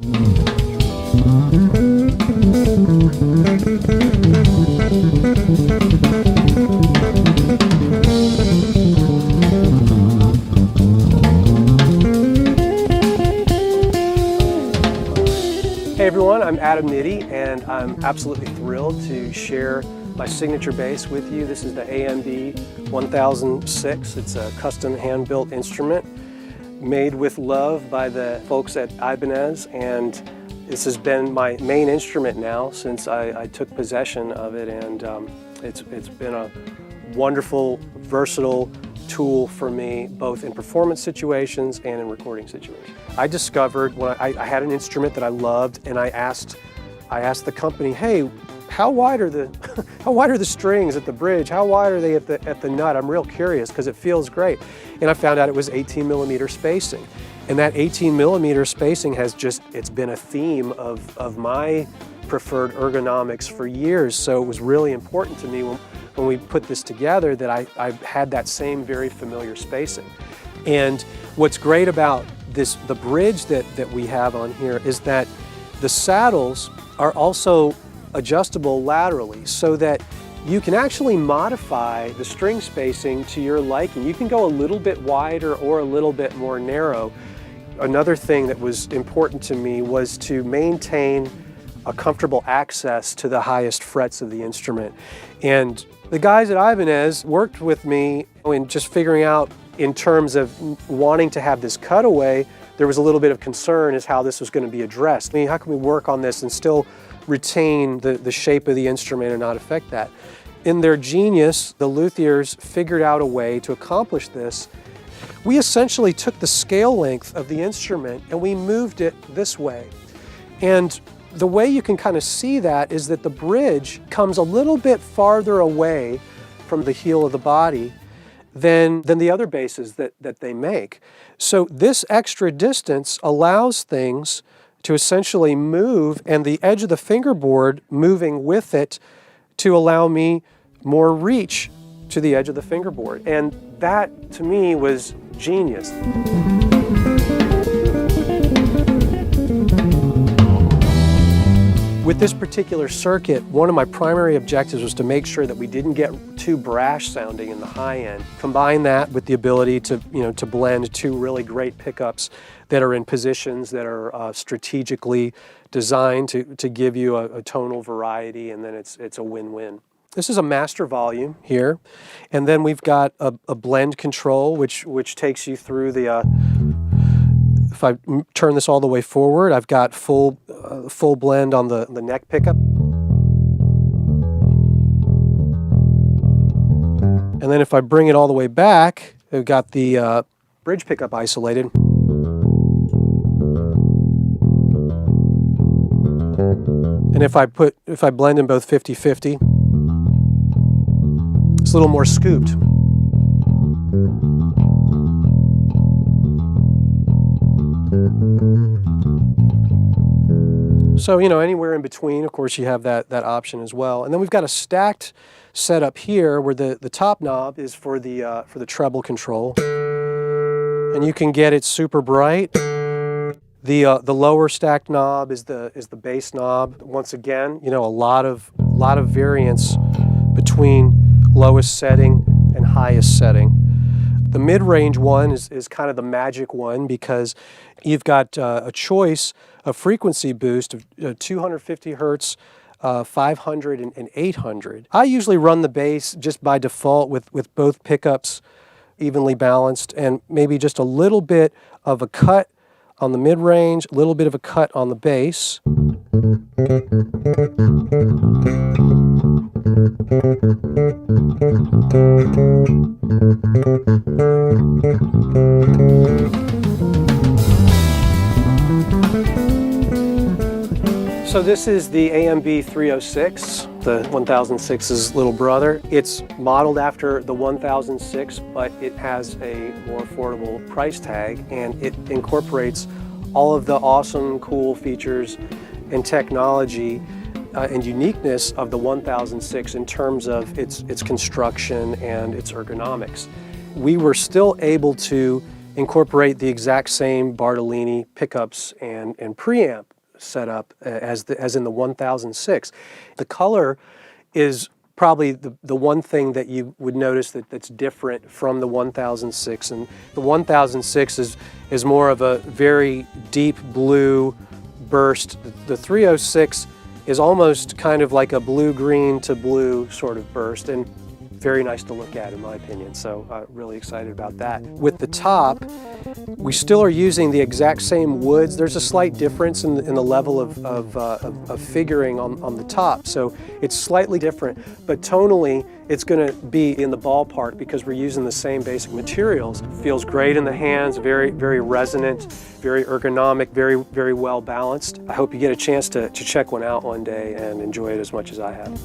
Hey everyone, I'm Nitti, and I'm absolutely thrilled to share my signature bass with you. This is the AMB 1006. It's a custom hand-built instrument made with love by the folks at Ibanez, and this has been my main instrument now since I took possession of it, and it's been a wonderful, versatile tool for me, both in performance situations and in recording situations. I discovered when I had an instrument that I loved, and I asked the company, hey, how wide are the strings at the bridge? How wide are they at the nut? I'm real curious because it feels great. And I found out it was 18mm spacing. And that 18mm spacing it's been a theme of my preferred ergonomics for years. So it was really important to me when we put this together that I had that same very familiar spacing. And what's great about the bridge that we have on here is that the saddles are also adjustable laterally so that you can actually modify the string spacing to your liking. You can go a little bit wider or a little bit more narrow. Another thing that was important to me was to maintain a comfortable access to the highest frets of the instrument. And the guys at Ibanez worked with me in just figuring out, in terms of wanting to have this cutaway, there was a little bit of concern as how this was going to be addressed. I mean, how can we work on this and still retain the shape of the instrument and not affect that? In their genius, the luthiers figured out a way to accomplish this. We essentially took the scale length of the instrument and we moved it this way. And the way you can kind of see that is that the bridge comes a little bit farther away from the heel of the body than the other basses that they make. So this extra distance allows things to essentially move, and the edge of the fingerboard moving with it to allow me more reach to the edge of the fingerboard. And that, to me, was genius. With this particular circuit, one of my primary objectives was to make sure that we didn't get too brash sounding in the high end. Combine that with the ability to blend two really great pickups that are in positions that are strategically designed to give you a tonal variety, and then it's a win-win. This is a master volume here, and then we've got a blend control which takes you through the if I turn this all the way forward, I've got full blend on the neck pickup. And then if I bring it all the way back, I've got the bridge pickup isolated. And if I blend in both 50-50, it's a little more scooped. So, anywhere in between, of course, you have that option as well. And then we've got a stacked setup here where the top knob is for the treble control. And you can get it super bright. The lower stacked knob is the bass knob. Once again, a lot of variance between lowest setting and highest setting. The mid-range one is kind of the magic one because you've got a choice of frequency boost of 250 hertz, 500 and 800. I usually run the bass just by default with both pickups evenly balanced and maybe just a little bit of a cut on the mid-range, a little bit of a cut on the bass. So this is the AMB 306, the 1006's little brother. It's modeled after the 1006, but it has a more affordable price tag, and it incorporates all of the awesome, cool features and technology and uniqueness of the 1006 in terms of its construction and its ergonomics. We were still able to incorporate the exact same Bartolini pickups and preamp setup as in the 1006. The color is probably the one thing that you would notice that's different from the 1006. And the 1006 is more of a very deep blue burst. The 306 is almost kind of like a blue-green to blue sort of burst, and very nice to look at in my opinion, so really excited about that. With the top, we still are using the exact same woods. There's a slight difference in the level of figuring on the top, so it's slightly different, but tonally it's going to be in the ballpark because we're using the same basic materials. Feels great in the hands, very, very resonant, very ergonomic, very, very well balanced. I hope you get a chance to check one out one day and enjoy it as much as I have.